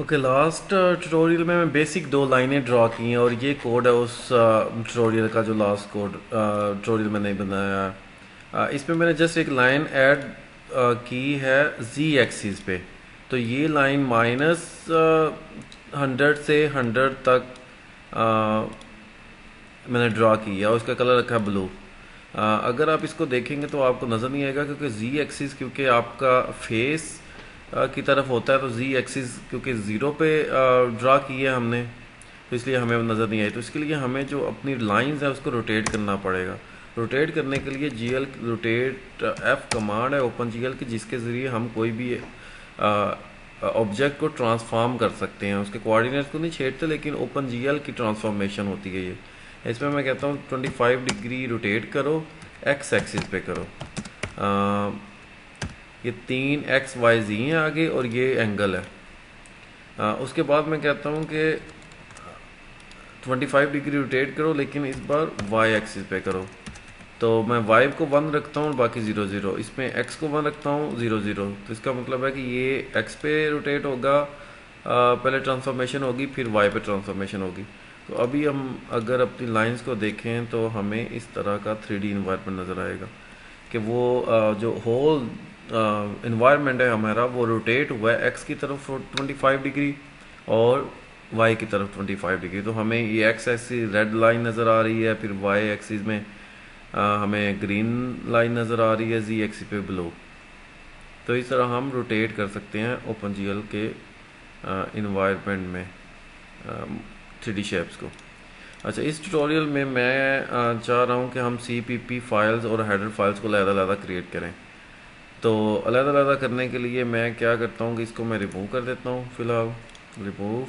Okay, last tutorial में मैं basic दो लाइनें ड्रॉ की हैं और ये कोड है उस ट्यूटोरियल का जो लास्ट कोड ट्यूटोरियल मैंने बनाया है। इसमें मैंने जस्ट एक लाइन ऐड की है जी एक्सिस पे। तो ये लाइन माइनस 100 से 100 तक मैंने ड्रा किया और उसका कलर रखा है ब्लू। अगर आप इसको देखेंगे तो आपको नज़र नहीं आएगा क्योंकि जी एक्सिस क्योंकि आपका फेस की तरफ होता है, तो जी एक्सिस क्योंकि ज़ीरो पे ड्रा किया है हमने, तो इसलिए हमें नज़र नहीं आई। तो इसके लिए हमें जो अपनी लाइंस है उसको रोटेट करना पड़ेगा। रोटेट करने के लिए G L rotate F command है ओपन जी एल की, जिसके ज़रिए हम कोई भी ऑब्जेक्ट को ट्रांसफॉर्म कर सकते हैं। उसके कोऑर्डिनेट्स को नहीं छेड़ते, लेकिन ओपन जी एल की ट्रांसफॉर्मेशन होती है ये। इसमें मैं कहता हूँ 25 डिग्री रोटेट करो, एक्स एक्सिस पे करो। ये 3 एक्स वाई जी हैं आगे और ये एंगल है। उसके बाद मैं कहता हूँ कि 25 डिग्री रोटेट करो, लेकिन इस बार वाई एक्सिस पे करो। तो मैं वाई को 1 रखता हूँ और बाकी 0 0। इसमें एक्स को 1 रखता हूँ, 0 0। तो इसका मतलब है कि ये एक्स पे रोटेट होगा, पहले ट्रांसफॉर्मेशन होगी, फिर वाई पे ट्रांसफॉर्मेशन होगी। तो अभी हम अगर अपनी लाइंस को देखें तो हमें इस तरह का 3D इन्वायरमेंट नज़र आएगा कि वो जो होल इन्वायरमेंट है हमारा वो रोटेट हुआ है एक्स की तरफ 25 डिग्री और वाई की तरफ 25 डिग्री। तो हमें ये एक्स एक्सिस रेड लाइन नज़र आ रही है, फिर वाई एक्सिस में हमें ग्रीन लाइन नज़र आ रही है, जी एक्सिस पे ब्लू। तो इस तरह हम रोटेट कर सकते हैं ओपन जी एल के इन्वायरमेंट में 3D शेप्स को। अच्छा, इस ट्यूटोरियल में मैं चाह रहा हूँ कि हम CPP फाइल्स और हेडर फाइल्स को अलग-अलग क्रिएट करें। तो अलग-अलग करने के लिए मैं क्या करता हूँ कि इसको मैं रिमूव कर देता हूँ फ़िलहाल, रिमूव।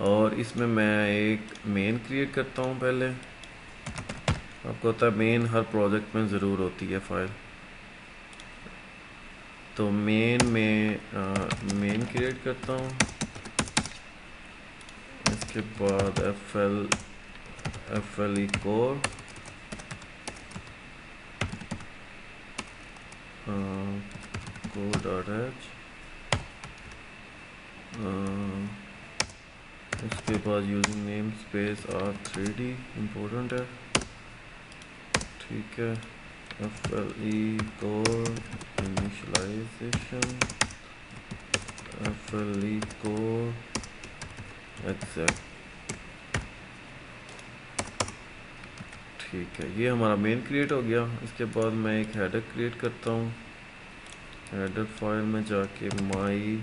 और इसमें मैं एक मेन क्रिएट करता हूँ पहले। आपको पता है मेन हर प्रोजेक्ट में ज़रूर होती है फाइल। तो मेन में मेन क्रिएट करता हूँ। इसके बाद FLE कोर, core.h, उसके बाद using name space R3D important है, ठीक है। FLE core initialization, FLE core exact, ठीक है। ये हमारा मेन क्रिएट हो गया। इसके बाद मैं एक हेडर क्रिएट करता हूँ। हेडर फाइल में जाके माई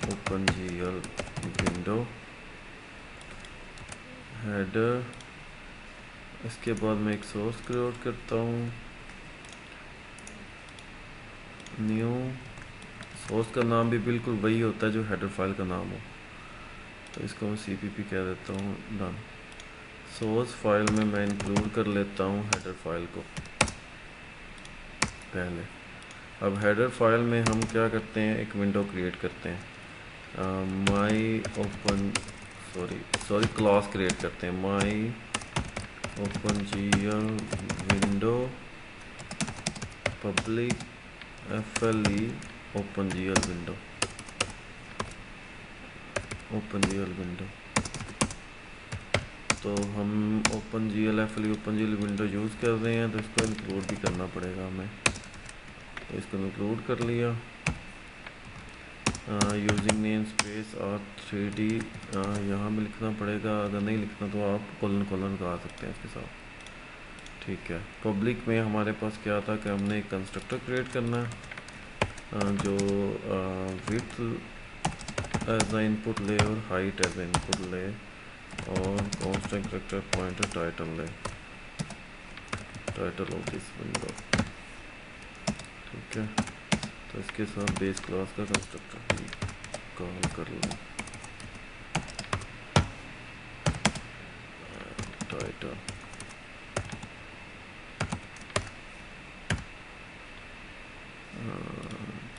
open G L window header. इसके बाद मैं एक सोर्स क्रिएट करता हूँ, न्यू। सोर्स का नाम भी बिल्कुल वही होता है जो हेडर फाइल का नाम हो, तो इसको मैं CPP कह देता हूँ, डन। सोर्स फाइल में मैं इंक्लूड कर लेता हूँ हेडर फाइल को पहले। अब हेडर फाइल में हम क्या करते हैं, एक विंडो क्रिएट करते हैं, माई ओपन सॉरी क्लास क्रिएट करते हैं, माई open G L window public FLE open G L window, open G L window. तो हम open G L FLE open G L window use कर रहे हैं, तो इसको इंक्लूड भी करना पड़ेगा हमें। तो इसको इंक्लूड कर लिया। यूजिंग नेम स्पेस R3D यहाँ भी लिखना पड़ेगा, अगर नहीं लिखना तो आप कोलन कोलन लगा सकते हैं इसके साथ, ठीक है। पब्लिक में हमारे पास क्या था कि हमने एक कंस्ट्रक्टर क्रिएट करना है जो विड्थ एज ए इनपुट ले और हाइट एज ए इनपुट ले और कांस्टेंट कैरेक्टर पॉइंटर टाइटल ले, टाइटल ऑफ दिस विंडो, ठीक है। तो इसके साथ बेस क्लास का कंस्ट्रक्टर भी कॉल कर लें, टाइटल,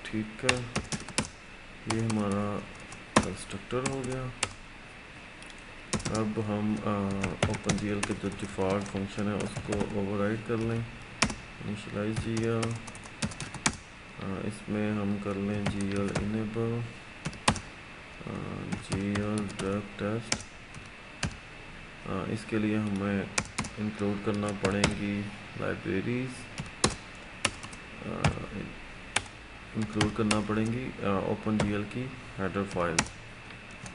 ठीक है। ये हमारा कंस्ट्रक्टर हो गया। अब हम ओपन जीएल के जो डिफ़ॉल्ट फंक्शन है उसको ओवरराइड कर लें, इनिशियलाइज जीएल इसमें हम कर लें GL enable GL drug test. इसके लिए हमें इंक्लूड करना पड़ेंगी लाइब्रेरीज, इंक्लूड करना पड़ेंगी ओपन GL की हेडर फाइल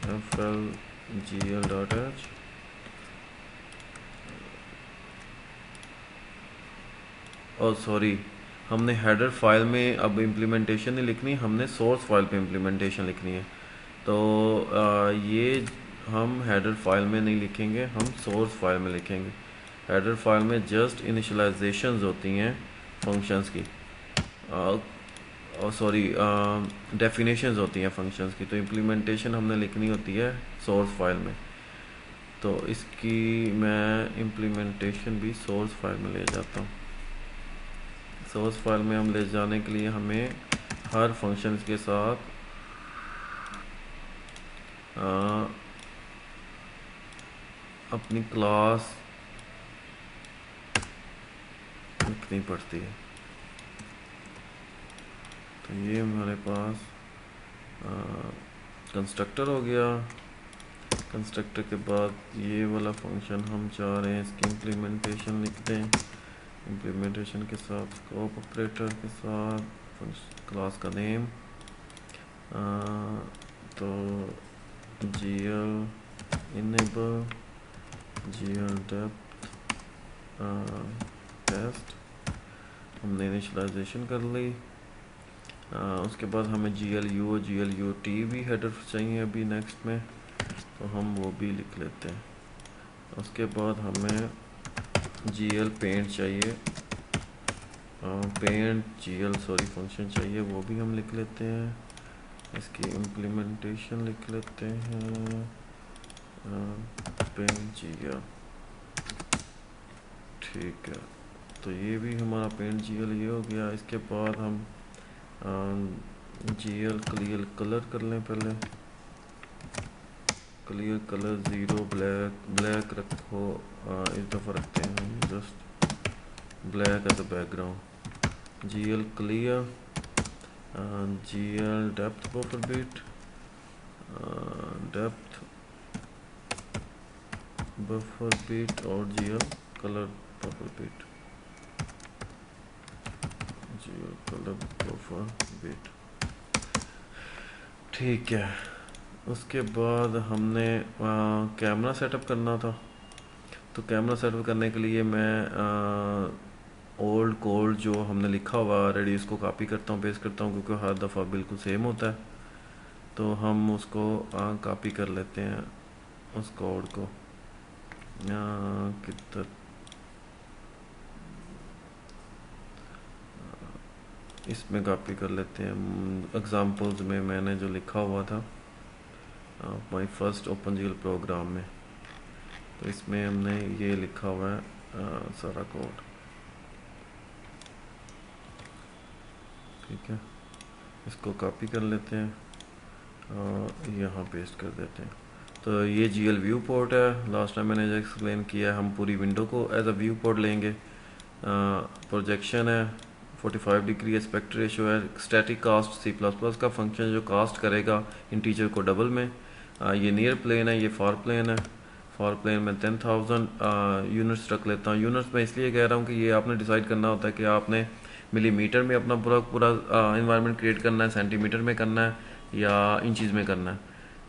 FLGL.h। और सॉरी, हमने हेडर फाइल में अब इम्प्लीमेंटेशन नहीं लिखनी, हमने सोर्स फाइल पे इम्प्लीमेंटेशन लिखनी है। तो ये हम हेडर फाइल में नहीं लिखेंगे, हम सोर्स फाइल में लिखेंगे। हेडर फाइल में जस्ट इनिशियलाइजेशंस होती हैं फंक्शंस की, और सॉरी डेफिनेशंस होती हैं फंक्शंस की। तो इम्प्लीमेंटेशन हमने लिखनी होती है सोर्स फाइल में। तो इसकी मैं इम्प्लीमेंटेशन भी सोर्स फाइल में ले जाता हूँ। सोर्स फाइल में हम ले जाने के लिए हमें हर फंक्शन के साथ अपनी क्लास लिखनी पड़ती है। तो ये हमारे पास कंस्ट्रक्टर हो गया। कंस्ट्रक्टर के बाद ये वाला फंक्शन हम चाह रहे हैं इसकी इम्प्लीमेंटेशन लिख दें। इम्प्लीमेंटेशन के साथ स्कोप ऑपरेटर के साथ क्लास का नेम, तो GL enable GL depth test हमने इनिशियलाइजेशन कर ली। उसके बाद हमें GLU और GLUT भी हेडर चाहिए अभी नेक्स्ट में, तो हम वो भी लिख लेते हैं। उसके बाद हमें GL पेंट चाहिए, पेंट GL फंक्शन चाहिए, वो भी हम लिख लेते हैं। इसकी इम्प्लीमेंटेशन लिख लेते हैं पेंट GL। ठीक है, तो ये भी हमारा पेंट GL ये हो गया। इसके बाद हम GL क्लियर कलर कर लें। पहले क्लियर कलर 0 ब्लैक रखो, इस दफ़ा रखते हैं हम just black as a background. GL clear, GL depth buffer bit, depth buffer bit और GL colour buffer bit, GL colour buffer bit. ठीक है, उसके बाद हमने कैमरा सेटअप करना था। तो कैमरा सेटअप करने के लिए मैं ओल्ड कोड जो हमने लिखा हुआ ऑलरेडी उसको कॉपी करता हूँ, पेस्ट करता हूँ, क्योंकि हर दफ़ा बिल्कुल सेम होता है। तो हम उसको कॉपी कर लेते हैं उस कोड को, किधर इसमें कॉपी कर लेते हैं। एग्जांपल्स में मैंने जो लिखा हुआ था my first open GL program में, तो इसमें हमने ये लिखा हुआ है सारा कोड। ठीक है, इसको कॉपी कर लेते हैं और यहाँ पेस्ट कर देते हैं। तो ये GL व्यू पोर्ट है, लास्ट टाइम मैंने जो एक्सप्लेन किया, हम पूरी विंडो को एज अ व्यू पोर्ट लेंगे। प्रोजेक्शन है, 45 डिग्री एस्पेक्ट रेशो है। स्टैटिक कास्ट C++ का फंक्शन जो कास्ट करेगा इंटीजर को डबल में। ये नियर प्लेन है, ये फार प्लेन है। फार प्लेन में 10,000 यूनिट्स रख लेता हूँ। यूनिट्स में इसलिए कह रहा हूँ कि ये आपने डिसाइड करना होता है कि आपने मिलीमीटर में अपना पूरा इन्वायरमेंट क्रिएट करना है, सेंटीमीटर में करना है या इंचज़ में करना है।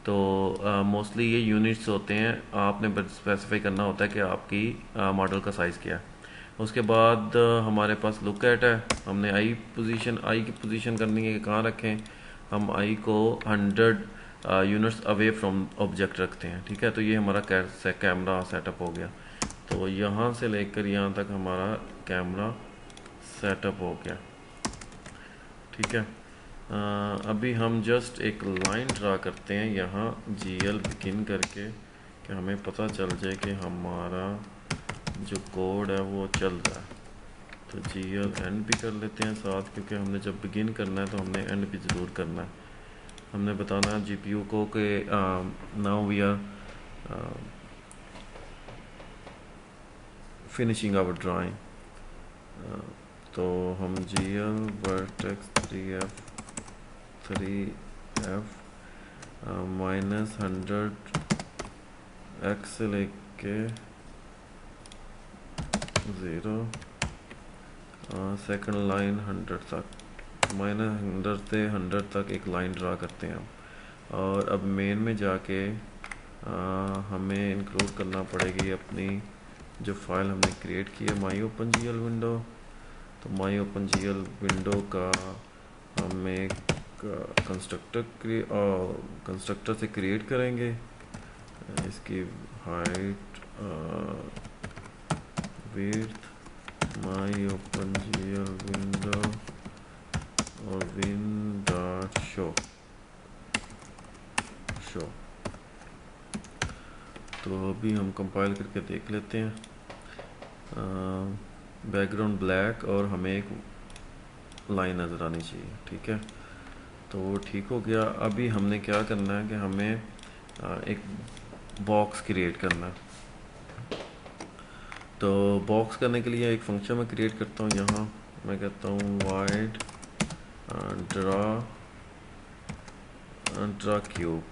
तो मोस्टली ये यूनिट्स होते हैं, आपने स्पेसिफाई करना होता है कि आपकी मॉडल का साइज़ क्या है। उसके बाद हमारे पास लुक एट है, हमने आई की पोजीशन करनी है कि कहाँ रखें। हम आई को 100 यूनिट्स अवे फ्रॉम ऑब्जेक्ट रखते हैं। ठीक है, तो ये हमारा कैमरा सेटअप हो गया। तो यहाँ से लेकर यहाँ तक हमारा कैमरा सेटअप हो गया। ठीक है, अभी हम जस्ट एक लाइन ड्रा करते हैं यहाँ GL बिगिन करके, कि हमें पता चल जाए कि हमारा जो कोड है वो चल रहा है। तो GL एंड भी कर लेते हैं साथ, क्योंकि हमने जब बिगिन करना है तो हमने एंड भी ज़रूर करना है। हमने बताना है GPU को कि now we are finishing our drawing. तो तो हम GL vertex 3F minus 100 x से लेके 0 सेकंड लाइन 100 तक, माइनस 100 से 100 तक एक लाइन ड्रा करते हैं हम। और अब मेन में जाके हमें इंक्लूड करना पड़ेगी अपनी जो फाइल हमने क्रिएट की है माई ओपन GL विंडो। तो माई ओपन GL विंडो का हम एक कंस्ट्रक्टर से क्रिएट करेंगे। इसकी हाइट विड्थ माई ओपन GL विंडो और विन डॉट शो। तो अभी हम कंपाइल करके देख लेते हैं। बैकग्राउंड ब्लैक और हमें एक लाइन नज़र आनी चाहिए, ठीक है। तो वो ठीक हो गया। अभी हमने क्या करना है कि हमें एक बॉक्स क्रिएट करना है। तो बॉक्स करने के लिए एक फंक्शन मैं क्रिएट करता हूँ। यहाँ मैं कहता हूँ वाइड ड्रा क्यूब,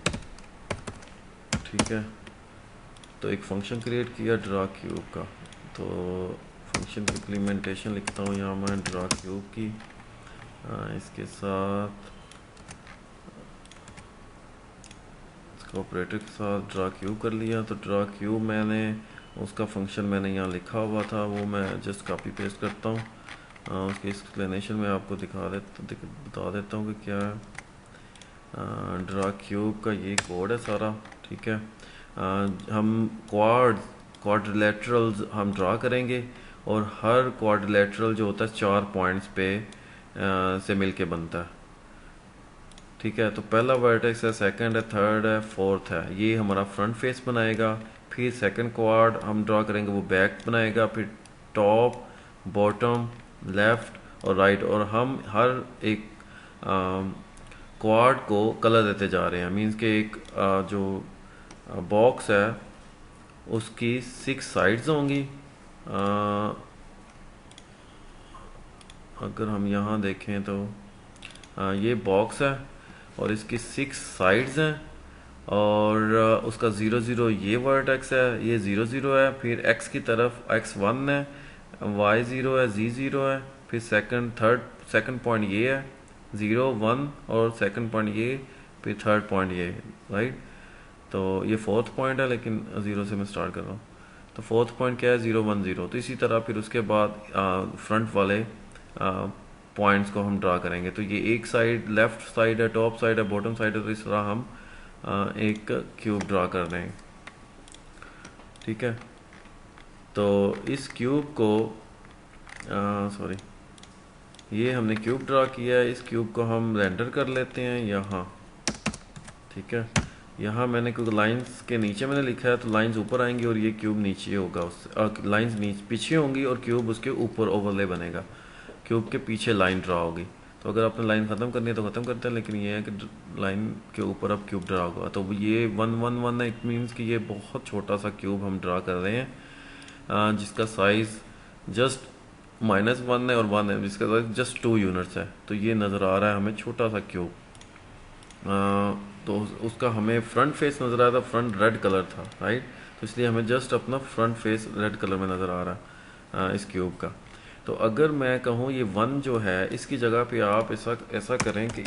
ठीक है। तो एक फंक्शन क्रिएट किया ड्रा क्यूब का। तो फंक्शन की इम्प्लीमेंटेशन लिखता हूँ यहाँ मैं ड्रा क्यूब की। इसके साथ इसका ऑपरेटर के साथ ड्रा क्यूब कर लिया। तो ड्रा क्यूब मैंने उसका फंक्शन मैंने यहाँ लिखा हुआ था, वो मैं जस्ट कॉपी पेस्ट करता हूँ। उसकी एक्सप्लेनेशन में आपको बता देता हूँ कि क्या है। ड्रा क्यूब का ये कोड है सारा, ठीक है। हम क्वाड्रिलेटरल्स हम ड्रा करेंगे और हर क्वाड्रिलेटरल जो होता है 4 पॉइंट्स पे से मिलके बनता है, ठीक है। तो पहला वर्टेक्स है, सेकंड है, थर्ड है, फोर्थ है, ये हमारा फ्रंट फेस बनाएगा। फिर सेकंड क्वाड हम ड्रा करेंगे, वो बैक बनाएगा। फिर टॉप, बॉटम, लेफ्ट और राइट। और हम हर एक क्वाड को कलर देते जा रहे हैं। मीन्स के एक जो बॉक्स है उसकी 6 साइड्स होंगी। अगर हम यहाँ देखें तो ये बॉक्स है और इसकी 6 साइड्स हैं। और उसका 0 0 ये वर्टेक्स है, ये 0 0 है। फिर x की तरफ x1 है, y 0 है, z 0 है। फिर सेकंड पॉइंट ये है 0 1 और सेकंड पॉइंट ये, फिर थर्ड पॉइंट ये, राइट। तो ये फोर्थ पॉइंट है, लेकिन 0 से मैं स्टार्ट कर रहा हूँ। तो फोर्थ पॉइंट क्या है 0 1 0। तो इसी तरह फिर उसके बाद फ्रंट वाले पॉइंट्स को हम ड्रा करेंगे। तो ये एक साइड लेफ्ट साइड है, टॉप साइड है, बॉटम साइड है। तो इस तरह हम एक क्यूब ड्रा कर रहे हैं, ठीक है। तो इस क्यूब को सॉरी ये हमने क्यूब ड्रा किया है। इस क्यूब को हम रेंडर कर लेते हैं यहाँ, ठीक है। यहाँ मैंने क्योंकि लाइंस के नीचे मैंने लिखा है तो लाइंस ऊपर आएंगी और ये क्यूब नीचे होगा, उससे लाइंस नीचे पीछे होंगी और क्यूब उसके ऊपर ओवरले बनेगा। क्यूब के पीछे लाइन ड्रा होगी। तो अगर आपने लाइन ख़त्म करनी है तो ख़त्म करते हैं, लेकिन ये है कि लाइन के ऊपर अब क्यूब ड्रा होगा। तो ये 1 1 1 है। इट मीन्स कि ये बहुत छोटा सा क्यूब हम ड्रा कर रहे हैं, जिसका साइज़ जस्ट -1 है और 1 है, जिसका साइज जस्ट 2 यूनिट्स है। तो ये नज़र आ रहा है हमें छोटा सा क्यूब। तो उसका हमें फ्रंट फेस नज़र आया था, फ्रंट रेड कलर था, राइट। तो इसलिए हमें जस्ट अपना फ्रंट फेस रेड कलर में नज़र आ रहा है इस क्यूब का। तो अगर मैं कहूँ ये 1 जो है इसकी जगह पे आप ऐसा करें कि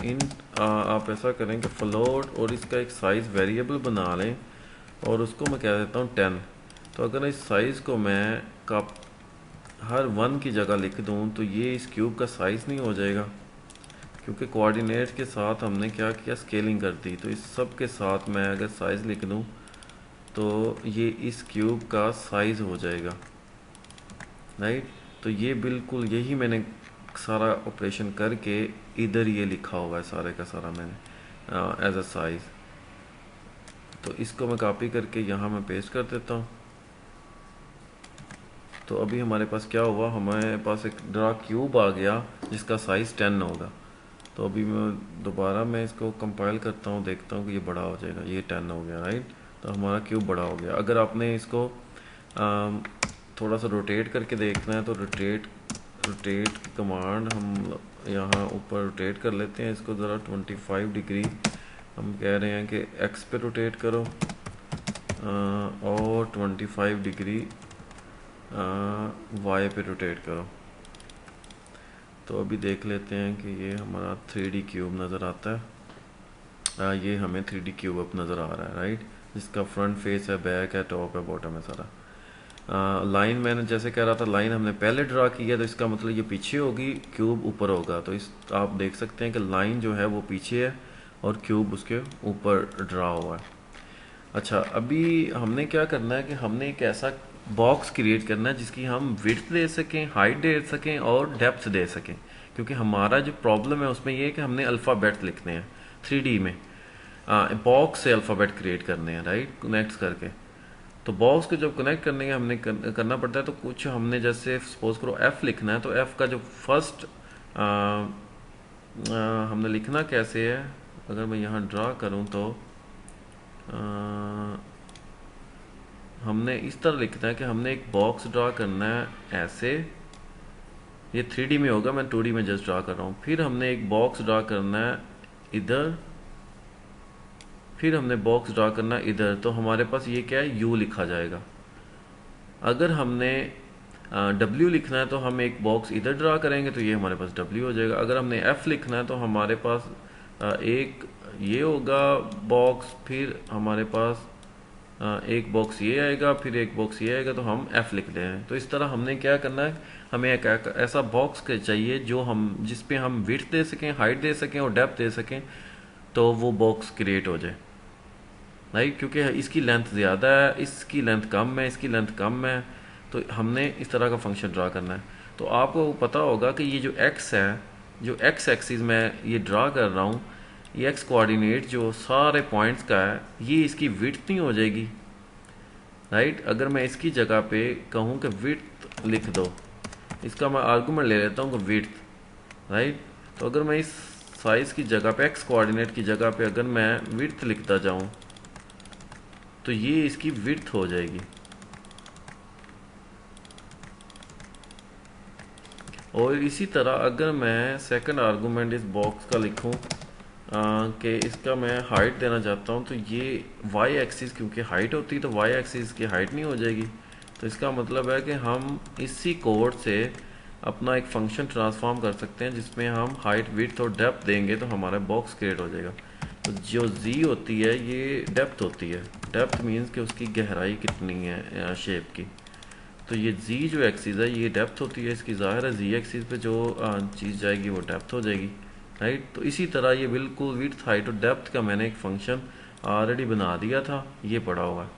आप ऐसा करें कि फ्लोट और इसका एक साइज़ वेरिएबल बना लें और उसको मैं कह देता हूँ 10। तो अगर इस साइज़ को मैं हर 1 की जगह लिख दूँ तो ये इस क्यूब का साइज़ नहीं हो जाएगा, क्योंकि कोऑर्डिनेट्स के साथ हमने क्या किया स्केलिंग कर दी। तो इस सब के साथ मैं अगर साइज़ लिख दूँ तो ये इस क्यूब का साइज़ हो जाएगा, राइट। तो ये बिल्कुल यही मैंने सारा ऑपरेशन करके इधर ये लिखा हुआ है सारे का सारा मैंने एज अ साइज़। तो इसको मैं कॉपी करके यहाँ मैं पेस्ट कर देता हूँ। तो अभी हमारे पास क्या हुआ, हमारे पास एक ड्रा क्यूब आ गया जिसका साइज़ 10 होगा। तो अभी मैं दोबारा इसको कंपाइल करता हूँ, देखता हूँ कि ये बड़ा हो जाएगा। ये 10 हो गया, राइट। तो हमारा क्यूब बड़ा हो गया। अगर आपने इसको थोड़ा सा रोटेट करके देखना है तो रोटेट की कमांड हम यहाँ ऊपर रोटेट कर लेते हैं इसको ज़रा 25 डिग्री। हम कह रहे हैं कि एक्स पे रोटेट करो और 25 डिग्री वाई पे रोटेट करो। तो अभी देख लेते हैं कि ये हमारा 3D क्यूब नज़र आता है। ये हमें 3D क्यूब अब नज़र आ रहा है, राइट, जिसका फ्रंट फेस है, बैक है, टॉप है, बॉटम है सारा। लाइन मैंने जैसे कह रहा था, लाइन हमने पहले ड्रा की है, तो इसका मतलब ये पीछे होगी, क्यूब ऊपर होगा। तो इस आप देख सकते हैं कि लाइन जो है वो पीछे है और क्यूब उसके ऊपर ड्रा हुआ है। अच्छा, अभी हमने क्या करना है कि हमने एक ऐसा बॉक्स क्रिएट करना है जिसकी हम विड्थ दे सकें, हाइट दे सकें और डेप्थ दे सकें। क्योंकि हमारा जो प्रॉब्लम है उसमें ये है कि हमने अल्फ़ाबेट लिखने हैं 3D में, बॉक्स से अल्फ़ाबेट क्रिएट करने हैं, राइट, कनेक्ट करके। तो बॉक्स को जब कनेक्ट करने के हमने करना पड़ता है, तो कुछ हमने जैसे सपोज करो एफ लिखना है, तो एफ का जो फर्स्ट हमने लिखना कैसे है, अगर मैं यहाँ ड्रा करूँ तो हमने इस तरह लिखना है कि हमने एक बॉक्स ड्रा करना है ऐसे, ये 3D में होगा, मैं 2D में जस्ट ड्रा कर रहा हूँ। फिर हमने एक बॉक्स ड्रा करना है इधर, फिर हमने बॉक्स ड्रा करना है इधर। तो हमारे पास ये क्या है, U लिखा जाएगा। अगर हमने W लिखना है तो हम एक बॉक्स इधर ड्रा करेंगे तो ये हमारे पास W हो जाएगा। अगर हमने F लिखना है तो हमारे पास एक ये होगा बॉक्स, फिर हमारे पास एक बॉक्स ये आएगा, फिर एक बॉक्स ये आएगा, तो हम F लिख रहे हैं। तो इस तरह हमने क्या करना है, हमें एक ऐसा बॉक्स चाहिए जो हम जिस पे हम विड्थ दे सकें, हाइट दे सकें और डेप्थ दे सकें, तो वो बॉक्स क्रिएट हो जाए, राइट। क्योंकि इसकी लेंथ ज़्यादा है, इसकी लेंथ कम है, इसकी लेंथ कम है, तो हमने इस तरह का फंक्शन ड्रा करना है। तो आपको पता होगा कि ये जो x है, जो x एक्सिस मैं ये ड्रा कर रहा हूँ, ये x कोऑर्डिनेट जो सारे पॉइंट्स का है, ये इसकी विड्थ नहीं हो जाएगी, राइट। अगर मैं इसकी जगह पे कहूँ कि विड्थ लिख दो, इसका मैं आर्गूमेंट ले लेता हूँ कि विड्थ, राइट। तो अगर मैं इस साइज़ की जगह पे, x कोऑर्डिनेट की जगह पे अगर मैं विड्थ लिखता जाऊँ, तो ये इसकी विड्थ हो जाएगी। और इसी तरह अगर मैं सेकंड आर्गूमेंट इस बॉक्स का लिखूं कि इसका मैं हाइट देना चाहता हूं, तो ये y एक्सिस क्योंकि हाइट होती है, तो y एक्सिस की हाइट नहीं हो जाएगी। तो इसका मतलब है कि हम इसी कोड से अपना एक फंक्शन ट्रांसफॉर्म कर सकते हैं जिसमें हम हाइट, विड्थ और डेप्थ देंगे तो हमारा बॉक्स क्रिएट हो जाएगा। तो जो z होती है ये डेप्थ होती है। डेप्थ मीन्स कि उसकी गहराई कितनी है शेप की। तो ये z जो एक्सिस है ये डेप्थ होती है इसकी, ज़ाहिर है z एक्सिस पे जो चीज़ जाएगी वो डेप्थ हो जाएगी, राइट। तो इसी तरह ये बिल्कुल विड्थ, हाइट और डेप्थ का मैंने एक फंक्शन ऑलरेडी बना दिया था, ये पड़ा हुआ है।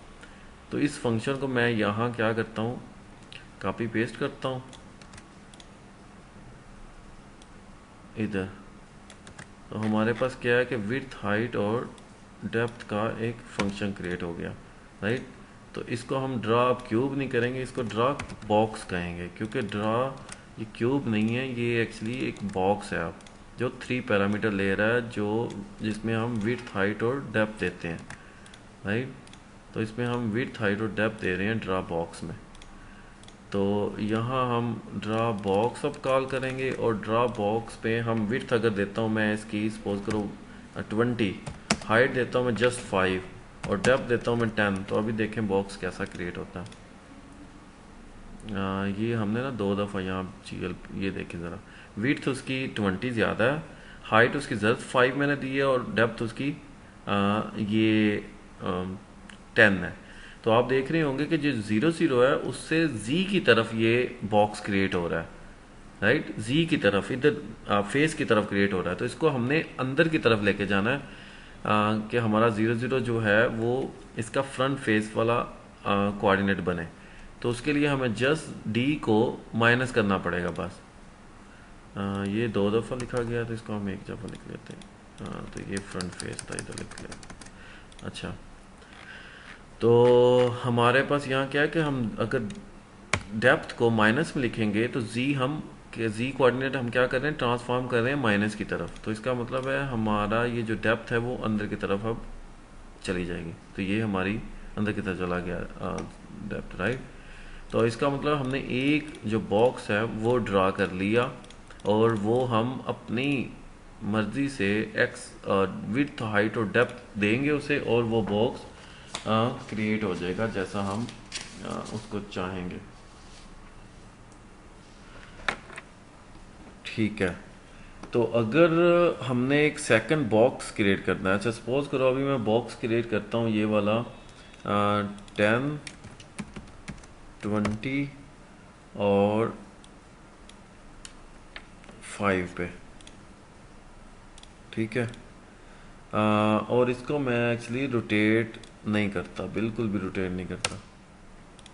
तो इस फंक्शन को मैं यहाँ क्या करता हूँ, कॉपी पेस्ट करता हूँ इधर। तो हमारे पास क्या है कि विड्थ, हाइट और डेप्थ का एक फंक्शन क्रिएट हो गया, राइट। तो इसको हम ड्रा अब क्यूब नहीं करेंगे, इसको ड्रा बॉक्स कहेंगे, क्योंकि ड्रा ये क्यूब नहीं है, ये एक्चुअली एक बॉक्स है अब जो 3 पैरामीटर ले रहा है, जो जिसमें हम विड्थ, हाइट और डेप्थ देते हैं, राइट। तो इसमें हम विड्थ, हाइट और डेप्थ दे रहे हैं ड्रा बॉक्स में। तो यहाँ हम ड्रा बॉक्स अब कॉल करेंगे और ड्रा बॉक्स पे हम विड्थ अगर देता हूँ मैं इसकी सपोज करो 20, हाइट देता हूँ मैं जस्ट 5 और डेप्थ देता हूँ मैं 10। तो अभी देखें बॉक्स कैसा क्रिएट होता है। ये हमने ना 2 दफ़ा यहाँ ये देखें ज़रा, विड्थ उसकी 20 ज़्यादा है, हाइट उसकी जस्ट 5 मैंने दी है और डेप्थ उसकी ये 10 है। तो आप देख रहे होंगे कि जो 0 है उससे z की तरफ ये बॉक्स क्रिएट हो रहा है, राइट। z की तरफ, इधर फेस की तरफ क्रिएट हो रहा है। तो इसको हमने अंदर की तरफ लेके जाना है कि हमारा 0 जो है वो इसका फ्रंट फेस वाला कोऑर्डिनेट बने। तो उसके लिए हमें जस्ट d को माइनस करना पड़ेगा बस। ये 2 दफ़ा लिखा गया तो इसको हम एक दफ़ा लिख लेते हैं। तो ये फ्रंट फेस था, इधर लिख लिया। अच्छा, तो हमारे पास यहाँ क्या है कि हम अगर डेप्थ को माइनस में लिखेंगे तो z कोऑर्डिनेट हम क्या कर रहे हैं, ट्रांसफॉर्म कर रहे हैं माइनस की तरफ। तो इसका मतलब है हमारा ये जो डेप्थ है वो अंदर की तरफ अब चली जाएगी। तो ये हमारी अंदर की तरफ चला गया डेप्थ, राइट। तो इसका मतलब हमने एक जो बॉक्स है वो ड्रा कर लिया और वो हम अपनी मर्जी से एक्स विड्थ हाइट और डेप्थ देंगे उसे और वो बॉक्स क्रिएट हो जाएगा जैसा हम उसको चाहेंगे। ठीक है, तो अगर हमने एक सेकंड बॉक्स क्रिएट करना है, अच्छा सपोज करो अभी मैं बॉक्स क्रिएट करता हूँ ये वाला 10 20 और 5 पे, ठीक है। और इसको मैं एक्चुअली रोटेट नहीं करता, बिल्कुल भी रोटेट नहीं करता,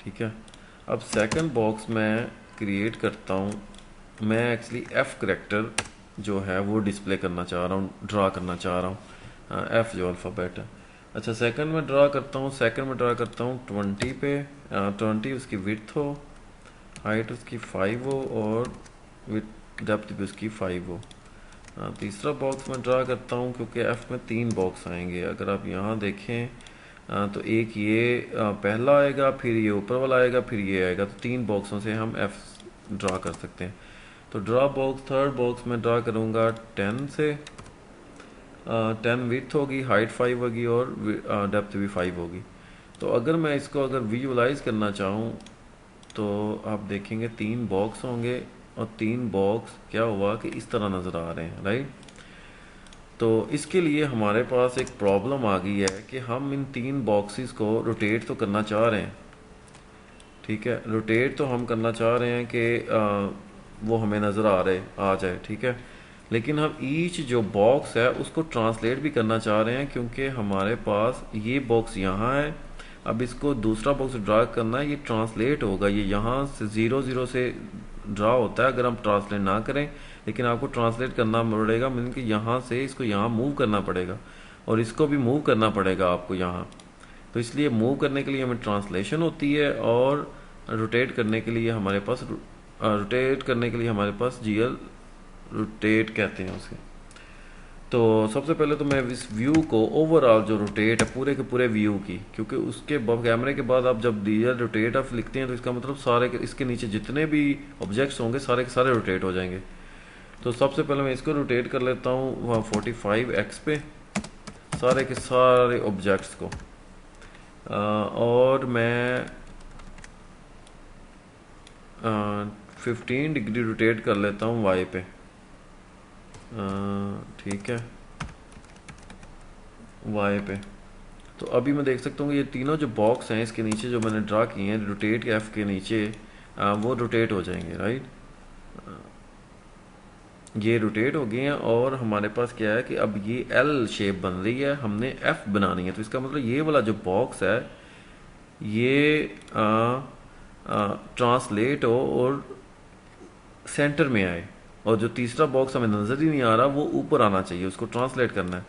ठीक है। अब सेकंड बॉक्स मैं क्रिएट करता हूँ, मैं एक्चुअली एफ करेक्टर जो है वो डिस्प्ले करना चाह रहा हूँ, ड्रा करना चाह रहा हूँ, एफ जो अल्फ़ाबेट है। अच्छा सेकंड में ड्रा करता हूँ, सेकंड में ड्रा करता हूँ 20 पे, 20 उसकी विड्थ हो, हाइट उसकी 5 हो और विथ डेप्थ भी उसकी 5 हो। तीसरा बॉक्स मैं ड्रा करता हूँ क्योंकि एफ में 3 बॉक्स आएंगे, अगर आप यहाँ देखें तो एक ये पहला आएगा, फिर ये ऊपर वाला आएगा, फिर ये आएगा, तो 3 बॉक्सों से हम एफ ड्रा कर सकते हैं। तो ड्रा बॉक्स थर्ड बॉक्स में ड्रा करूँगा 10 से, 10 विड्थ होगी, हाइट 5 होगी और डेप्थ भी 5 होगी। तो अगर मैं इसको अगर विजुअलाइज करना चाहूँ तो आप देखेंगे 3 बॉक्स होंगे और 3 बॉक्स क्या हुआ कि इस तरह नज़र आ रहे हैं, राइट। तो इसके लिए हमारे पास एक प्रॉब्लम आ गई है कि हम इन 3 बॉक्सेस को रोटेट तो करना चाह रहे हैं, ठीक है, रोटेट तो हम करना चाह रहे हैं कि वो हमें नज़र आ जाए, ठीक है, लेकिन हम ईच जो बॉक्स है उसको ट्रांसलेट भी करना चाह रहे हैं क्योंकि हमारे पास ये बॉक्स यहाँ है। अब इसको दूसरा बॉक्स ड्रा करना है, ये ट्रांसलेट होगा, ये यहाँ से 0 0 से ड्रा होता है अगर हम ट्रांसलेट ना करें, लेकिन आपको ट्रांसलेट करना पड़ेगा, मीन कि यहाँ से इसको यहाँ मूव करना पड़ेगा और इसको भी मूव करना पड़ेगा आपको यहाँ। तो इसलिए मूव करने के लिए हमें ट्रांसलेशन होती है और रोटेट करने के लिए हमारे पास जीएल रोटेट कहते हैं उसे। तो सबसे पहले तो मैं इस व्यू को ओवरऑल जो रोटेट है पूरे के पूरे व्यू की, क्योंकि उसके कैमरे के बाद आप जब जीएल रोटेट आप लिखते हैं तो इसका मतलब सारे इसके नीचे जितने भी ऑब्जेक्ट्स होंगे सारे के सारे रोटेट हो जाएंगे। तो सबसे पहले मैं इसको रोटेट कर लेता हूँ 45x पे सारे के सारे ऑब्जेक्ट्स को, और मैं 15 डिग्री रोटेट कर लेता हूँ वाई पे, ठीक है, वाई पे। तो अभी मैं देख सकता हूँ ये तीनों जो बॉक्स हैं इसके नीचे जो मैंने ड्रा किए हैं रोटेट के एफ के नीचे वो रोटेट हो जाएंगे, राइट। ये रोटेट हो गए हैं और हमारे पास क्या है कि अब ये एल शेप बन रही है, हमने एफ बनानी है। तो इसका मतलब ये वाला जो बॉक्स है ये ट्रांसलेट हो और सेंटर में आए, और जो तीसरा बॉक्स हमें नज़र ही नहीं आ रहा वो ऊपर आना चाहिए, उसको ट्रांसलेट करना है।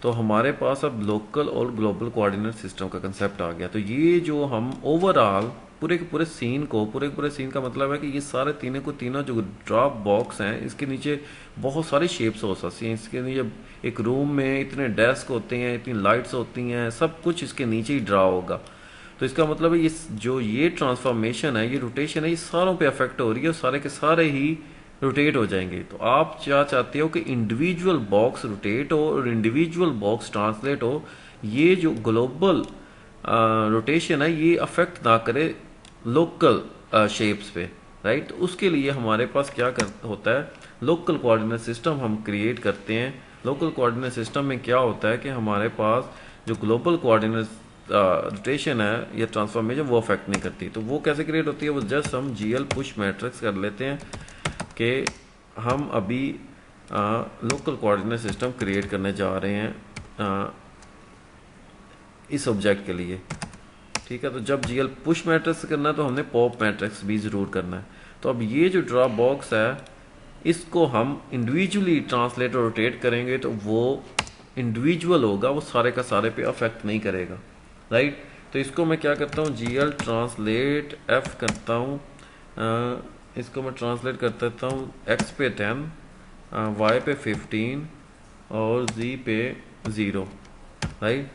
तो हमारे पास अब लोकल और ग्लोबल कोऑर्डिनेट सिस्टम का कंसेप्ट आ गया। तो ये जो हम ओवरऑल पूरे के पूरे सीन का मतलब है कि ये सारे तीनों जो ड्रॉप बॉक्स हैं इसके नीचे बहुत सारी शेप्स हो सकती हैं। इसके नीचे एक रूम में इतने डेस्क होते हैं, इतनी लाइट्स होती हैं, सब कुछ इसके नीचे ही ड्रा होगा। तो इसका मतलब है ये ट्रांसफॉर्मेशन है, ये रोटेशन है, ये सारों पे अफेक्ट हो रही है, सारे के सारे ही रोटेट हो जाएंगे। तो आप क्या चाहते हो कि इंडिविजुअल बॉक्स रोटेट हो और इंडिविजुअल बॉक्स ट्रांसलेट हो, ये जो ग्लोबल रोटेशन है ये अफेक्ट ना करे लोकल शेप्स पे, राइट। तो उसके लिए हमारे पास क्या होता है, लोकल कोऑर्डिनेट सिस्टम हम क्रिएट करते हैं। लोकल कोऑर्डिनेट सिस्टम में क्या होता है कि हमारे पास जो ग्लोबल कोऑर्डिनेट रोटेशन है या ट्रांसफॉर्मेशन वो अफेक्ट नहीं करती। तो वो कैसे क्रिएट होती है, वो जस्ट हम जीएल पुश मैट्रिक्स कर लेते हैं कि हम अभी लोकल कोऑर्डिनेट सिस्टम क्रिएट करने जा रहे हैं इस ऑब्जेक्ट के लिए, ठीक है। तो जब जीएल पुश मैट्रिक्स करना है तो हमने पॉप मैट्रिक्स भी ज़रूर करना है। तो अब ये जो ड्रॉप बॉक्स है इसको हम इंडिविजुअली ट्रांसलेट और रोटेट करेंगे तो वो इंडिविजुअल होगा, वो सारे का सारे पे अफेक्ट नहीं करेगा, राइट। तो इसको मैं क्या करता हूँ, जीएल ट्रांसलेट एफ करता हूँ, इसको मैं ट्रांसलेट कर देता हूँ एक्स पे 10, वाई पे 15 और जी पे 0, राइट।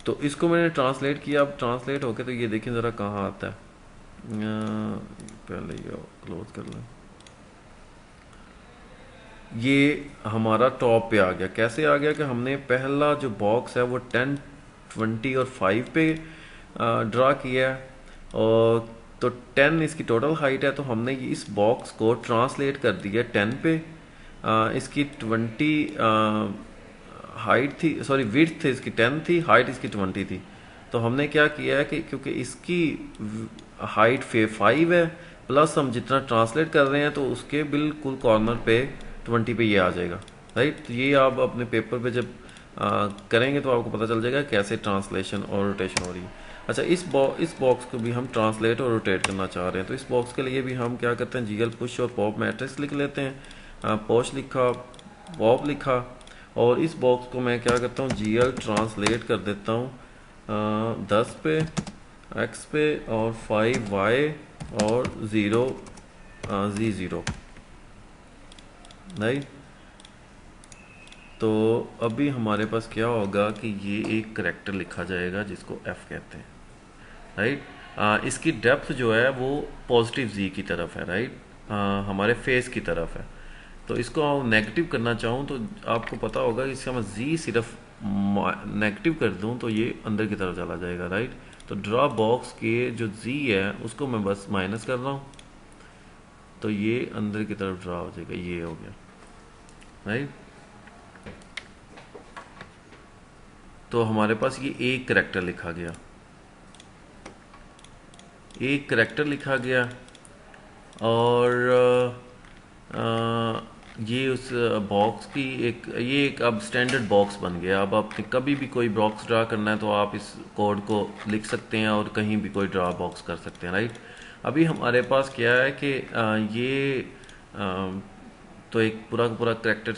तो इसको मैंने ट्रांसलेट किया, अब ट्रांसलेट होके तो ये देखें ज़रा कहाँ आता है। पहले ये क्लोज कर लें। ये हमारा टॉप पे आ गया। कैसे आ गया कि हमने पहला जो बॉक्स है वो 10, 20 और 5 पे ड्रा किया है, और तो 10 इसकी टोटल हाइट है, तो हमने इस बॉक्स को ट्रांसलेट कर दिया 10 पे। इसकी 20 हाइट थी, सॉरी विड्थ थी इसकी 10 थी, हाइट इसकी 20 थी। तो हमने क्या किया है कि क्योंकि इसकी हाइट 5 है, प्लस हम जितना ट्रांसलेट कर रहे हैं तो उसके बिल्कुल कॉर्नर पे 20 पे ये आ जाएगा, राइट। तो ये आप अपने पेपर पे जब करेंगे तो आपको पता चल जाएगा कैसे ट्रांसलेशन और रोटेशन हो रही है। अच्छा, इस बॉक्स को भी हम ट्रांसलेट और रोटेट करना चाह रहे हैं, तो इस बॉक्स के लिए भी हम क्या करते हैं, जीएल पुश और पॉप मैट्रिक्स लिख लेते हैं। पोश लिखा, पॉप लिखा, और इस बॉक्स को मैं क्या करता हूँ, जीएल ट्रांसलेट कर देता हूँ 10 पे, एक्स पे, और 5 वाई, और 0 Z0, नहीं। तो अभी हमारे पास क्या होगा कि ये एक करैक्टर लिखा जाएगा जिसको f कहते हैं, राइट। इसकी डेप्थ जो है वो पॉजिटिव z की तरफ है, राइट, हमारे फेस की तरफ है। तो इसको नेगेटिव करना चाहूँ तो आपको पता होगा कि इसका मैं z सिर्फ नेगेटिव कर दूँ तो ये अंदर की तरफ चला जाएगा, राइट। तो ड्रा बॉक्स के जो z है उसको मैं बस माइनस कर रहा हूँ, तो ये अंदर की तरफ ड्रा हो जाएगा, ये हो गया, राइट। तो हमारे पास ये एक करैक्टर लिखा गया, एक करैक्टर लिखा गया, और ये उस बॉक्स की ये एक अब स्टैंडर्ड बॉक्स बन गया। अब आपने कभी भी कोई बॉक्स ड्रा करना है तो आप इस कोड को लिख सकते हैं और कहीं भी कोई ड्रा बॉक्स कर सकते हैं, राइट। अभी हमारे पास क्या है कि ये तो एक पूरा का पूरा करैक्टर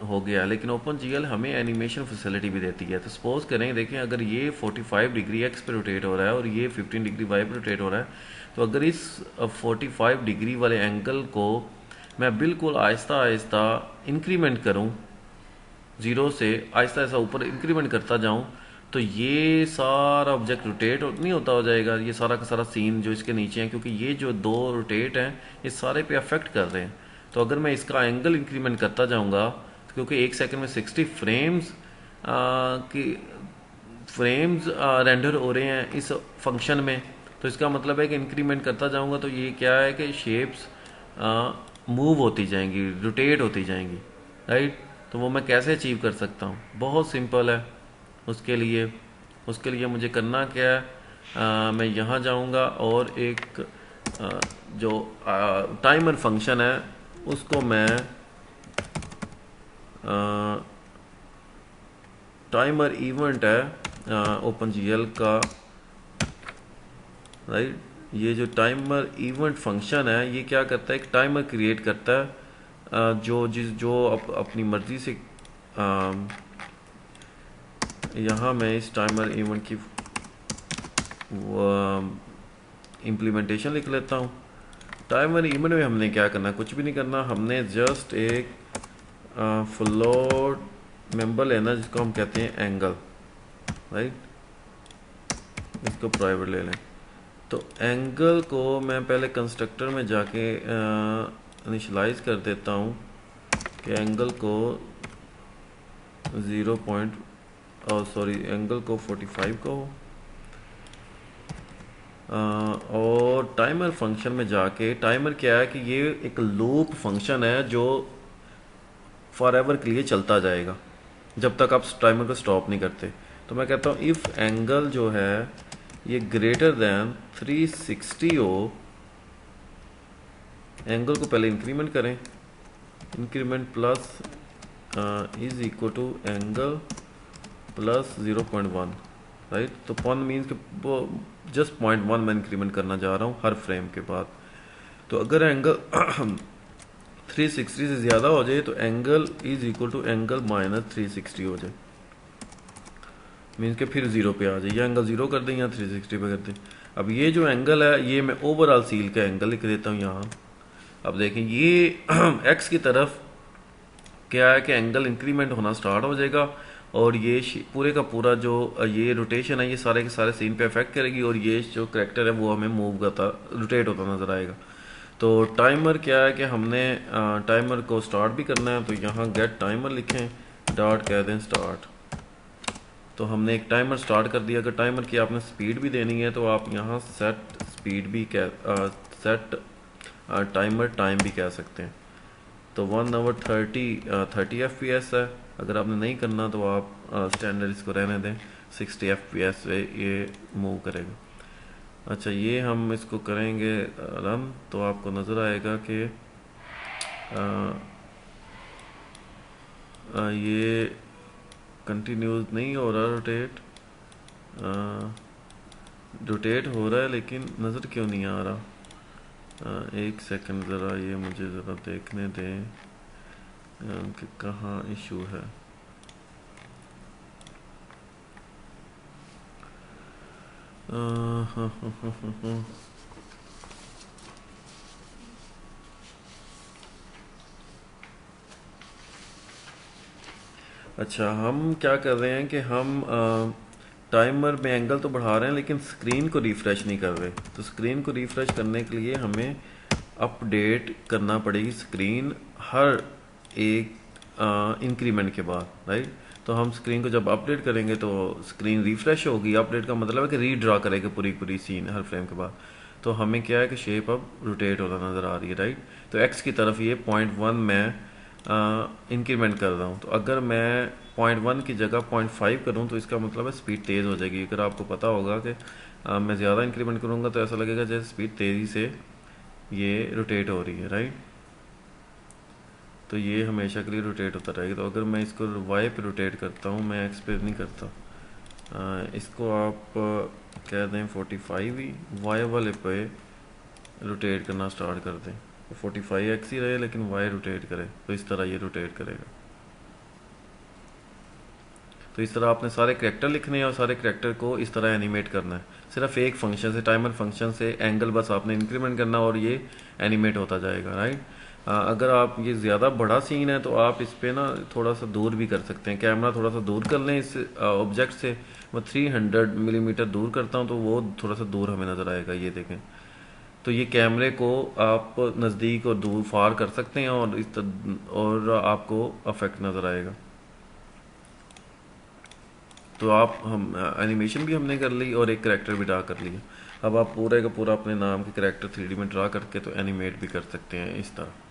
हो गया, लेकिन ओपन जीएल हमें एनिमेशन फैसिलिटी भी देती है। तो सपोज करें, देखें, अगर ये 45 डिग्री एक्स पे रोटेट हो रहा है और ये 15 डिग्री वाई पे रोटेट हो रहा है, तो अगर इस 45 डिग्री वाले एंगल को मैं बिल्कुल आहिस्ता आहिस्ता इंक्रीमेंट करूं, 0 से आहिस्ता आहिस्ता ऊपर इंक्रीमेंट करता जाऊं, तो ये सारा ऑब्जेक्ट रोटेट नहीं होता हो जाएगा, ये सारा का सारा सीन जो इसके नीचे है, क्योंकि ये जो दो रोटेट हैं ये सारे पे अफेक्ट कर रहे हैं। तो अगर मैं इसका एंगल इंक्रीमेंट करता जाऊंगा, तो क्योंकि एक सेकंड में 60 फ्रेम्स रेंडर हो रहे हैं इस फंक्शन में, तो इसका मतलब है कि इंक्रीमेंट करता जाऊंगा तो ये क्या है कि शेप्स मूव होती जाएंगी, रोटेट होती जाएंगी, राइट। तो वो मैं कैसे अचीव कर सकता हूँ, बहुत सिंपल है। उसके लिए मुझे करना क्या है, मैं यहाँ जाऊँगा और एक जो टाइमर फंक्शन है उसको मैं टाइमर इवेंट है ओपन जीएल का, राइट। ये जो टाइमर इवेंट फंक्शन है ये क्या करता है, एक टाइमर क्रिएट करता है जो अपनी मर्जी से यहाँ मैं इस टाइमर इवेंट की इम्प्लीमेंटेशन लिख लेता हूँ। टाइमर इवेंट में हमने क्या करना, कुछ भी नहीं करना, हमने जस्ट एक फ्लोट मेंबर लेना जिसको हम कहते हैं एंगल, राइट। इसको प्राइवेट ले लें। तो एंगल को मैं पहले कंस्ट्रक्टर में जाके इनिशियलाइज कर देता हूँ कि एंगल को 45 को और टाइमर फंक्शन में जाके, टाइमर क्या है कि ये एक लूप फंक्शन है जो फॉर एवर के लिए चलता जाएगा जब तक आप टाइमर को स्टॉप नहीं करते। तो मैं कहता हूँ इफ एंगल जो है ये ग्रेटर देन 360 हो, एंगल को पहले इंक्रीमेंट करें, increment plus is equal to angle plus 0.1, right. तो 1 मीन्स कि वो जस्ट 0.1 मैं इंक्रीमेंट करना जा रहा हूँ हर फ्रेम के बाद। तो अगर एंगल 360 से ज़्यादा हो जाए तो angle is equal to angle minus 360 हो जाए, मीन्स के फिर 0 पे आ जाए, या एंगल 0 कर दें या 360 पे कर दें। अब ये जो एंगल है ये मैं ओवरऑल सील का एंगल लिख देता हूँ यहाँ। अब देखें ये एक्स की तरफ क्या है कि एंगल इंक्रीमेंट होना स्टार्ट हो जाएगा, और ये पूरे का पूरा जो ये रोटेशन है ये सारे के सारे सीन पे इफेक्ट करेगी, और ये जो करेक्टर है वो हमें मूव करता रोटेट होता नज़र आएगा। तो टाइमर क्या है कि हमने टाइमर को स्टार्ट भी करना है, तो यहाँ गेट टाइमर लिखें, डॉट कह दें स्टार्ट। तो हमने एक टाइमर स्टार्ट कर दिया। अगर टाइमर की आपने स्पीड भी देनी है तो आप यहाँ सेट स्पीड भी सेट टाइमर टाइम भी कह सकते हैं। तो 1 hour 30 है। अगर आपने नहीं करना तो आप स्टैंडर्ड इसको रहने दें, 60 FPS से ये मूव करेगा। अच्छा, ये हम इसको करेंगे रन, तो आपको नज़र आएगा कि ये कंटिन्यूस नहीं हो रहा रोटेट, रोटेट हो रहा है लेकिन नज़र क्यों नहीं आ रहा। एक सेकंड ज़रा ये मुझे ज़रा देखने दें कि कहाँ इशू है। अच्छा, हम क्या कर रहे हैं कि हम टाइमर में एंगल तो बढ़ा रहे हैं लेकिन स्क्रीन को रिफ्रेश नहीं कर रहे। तो स्क्रीन को रिफ्रेश करने के लिए हमें अपडेट करना पड़ेगी स्क्रीन हर एक इंक्रीमेंट के बाद, राइट। तो हम स्क्रीन को जब अपडेट करेंगे तो स्क्रीन रिफ्रेश होगी। अपडेट का मतलब है कि रीड्रा करेगा पूरी पूरी सीन हर फ्रेम के बाद। तो हमें क्या है कि शेप अब रोटेट होता नज़र आ रही है, राइट। तो एक्स की तरफ ये 0.1 में इंक्रीमेंट कर रहा हूँ। तो अगर मैं 0.1 की जगह 0.5 करूँ तो इसका मतलब है स्पीड तेज़ हो जाएगी। अगर आपको पता होगा कि मैं ज़्यादा इंक्रीमेंट करूँगा तो ऐसा लगेगा जैसे स्पीड तेज़ी से ये रोटेट हो रही है, राइट। तो ये हमेशा के लिए रोटेट होता रहेगा। तो अगर मैं इसको वाई पे रोटेट करता हूँ, मैं एक्स पे नहीं करता, इसको आप कह दें 45 ही वाई वाले पे रोटेट करना स्टार्ट कर दें। 45x ही रहे लेकिन वाई रोटेट करे, तो इस तरह ये रोटेट करेगा। तो इस तरह आपने सारे करैक्टर लिखने हैं और सारे करैक्टर को इस तरह एनिमेट करना है। सिर्फ एक फंक्शन से, टाइमर फंक्शन से एंगल बस आपने इंक्रीमेंट करना और ये एनिमेट होता जाएगा, राइट। अगर आप ये ज़्यादा बड़ा सीन है तो आप इस पर ना थोड़ा सा दूर भी कर सकते हैं। कैमरा थोड़ा सा दूर कर लें इस ऑब्जेक्ट से। मैं 300 मिलीमीटर दूर करता हूँ तो वो थोड़ा सा दूर हमें नज़र आएगा, ये देखें। तो ये कैमरे को आप नज़दीक और दूर फार कर सकते हैं और और आपको अफेक्ट नज़र आएगा। तो आप हम एनिमेशन भी हमने कर ली और एक करैक्टर भी ड्रा कर लिया। अब आप पूरे का पूरा अपने नाम के करैक्टर 3D में ड्रा करके तो एनिमेट भी कर सकते हैं इस तरह।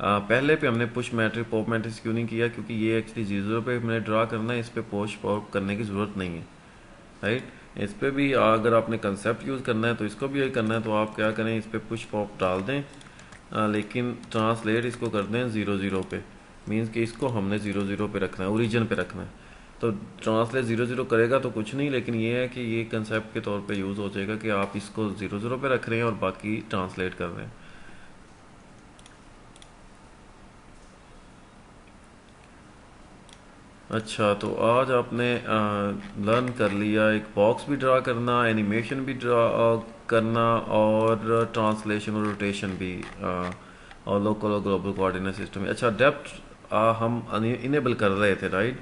पहले पे हमने पुश मैट्रिक पॉप मैट्रिक्स क्यों नहीं किया, क्योंकि ये एक्चुअली 0 पे हमने ड्रा करना है, इस पे पुश पॉप करने की ज़रूरत नहीं है, राइट। इस पे भी अगर आपने कंसेप्ट यूज़ करना है तो इसको भी यही करना है। तो आप क्या करें, इस पे पुश पॉप डाल दें, लेकिन ट्रांसलेट इसको कर दें 0 पे। मीन्स कि इसको हमने 0 पे रखना है, ओरिजिन पे रखना है। तो ट्रांसलेट 0 करेगा तो कुछ नहीं, लेकिन ये है कि ये कंसेप्ट के तौर पे यूज़ हो जाएगा कि आप इसको 0 पे रख रहे हैं और बाकी ट्रांसलेट कर रहे हैं। अच्छा, तो आज आपने लर्न कर लिया एक बॉक्स भी ड्रा करना, एनिमेशन भी ड्रा करना, और ट्रांसलेशन और रोटेशन भी, और लोकल और ग्लोबल कोऑर्डिनेट सिस्टम। अच्छा, डेप्थ हम इनेबल कर रहे थे, राइट।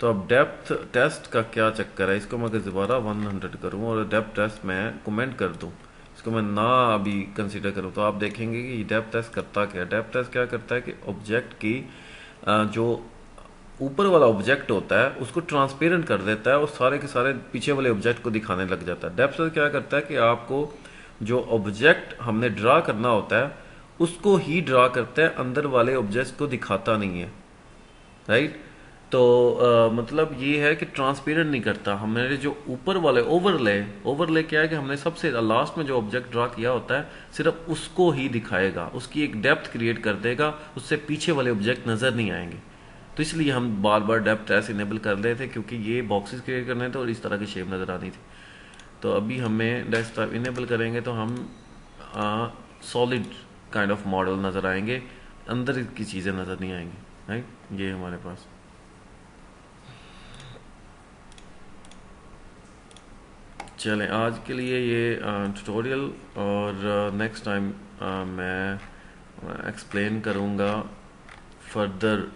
तो अब डेप्थ टेस्ट का क्या चक्कर है, इसको मैं अगर दोबारा 100 करूँ और डेप्थ टेस्ट मैं कमेंट कर दूँ, इसको मैं ना अभी कंसीडर करूँ, तो आप देखेंगे कि डेप्थ टेस्ट करता क्या। डेप्थ टेस्ट क्या करता है कि ऑब्जेक्ट की जो ऊपर वाला ऑब्जेक्ट होता है उसको ट्रांसपेरेंट कर देता है और सारे के सारे पीछे वाले ऑब्जेक्ट को दिखाने लग जाता है। डेप्थ क्या करता है कि आपको जो ऑब्जेक्ट हमने ड्रा करना होता है उसको ही ड्रा करता है, अंदर वाले ऑब्जेक्ट को दिखाता नहीं है, राइट। तो मतलब ये है कि ट्रांसपेरेंट नहीं करता। हमने जो ऊपर वाले ओवरले क्या है कि हमने सबसे लास्ट में जो ऑब्जेक्ट ड्रा किया होता है सिर्फ उसको ही दिखाएगा, उसकी एक डेप्थ क्रिएट कर देगा, उससे पीछे वाले ऑब्जेक्ट नजर नहीं आएंगे। तो इसलिए हम बार बार डेप्थ ऐसे इनेबल कर रहे थे क्योंकि ये बॉक्सेस क्रिएट करने थे और इस तरह की शेप नज़र आनी थी। तो अभी हमें डेस्कटॉप इनेबल करेंगे तो हम सॉलिड काइंड ऑफ मॉडल नज़र आएंगे, अंदर की चीज़ें नज़र नहीं आएंगी, राइट। ये हमारे पास चलें आज के लिए ये ट्यूटोरियल, और नेक्स्ट टाइम मैं एक्सप्लेन करूँगा फर्दर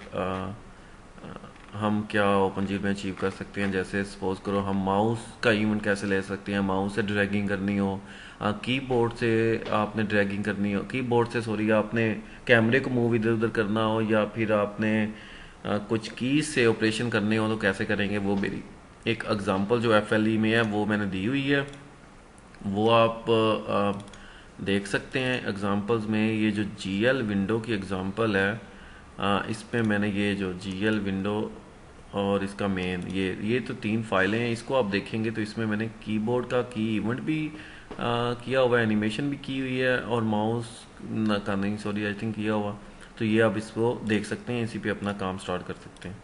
हम क्या OpenGL में अचीव कर सकते हैं। जैसे सपोज करो हम माउस का इवेंट कैसे ले सकते हैं, माउस से ड्रैगिंग करनी हो, कीबोर्ड से आपने ड्रैगिंग करनी हो, कीबोर्ड से सॉरी आपने कैमरे को मूव इधर उधर करना हो, या फिर आपने कुछ कीज से ऑपरेशन करने हो तो कैसे करेंगे। वो मेरी एक एग्जांपल जो FLE में है वो मैंने दी हुई है, वो आप देख सकते हैं एग्जांपल्स में। ये जो GL विंडो की एग्जांपल है, इसमें मैंने ये जो GL विंडो और इसका मेन ये तो 3 फाइलें हैं। इसको आप देखेंगे तो इसमें मैंने कीबोर्ड का की इवेंट भी किया हुआ है, एनिमेशन भी की हुई है, और माउस का नहीं सॉरी आई थिंक किया हुआ। तो ये आप इसको देख सकते हैं, इसी पे अपना काम स्टार्ट कर सकते हैं।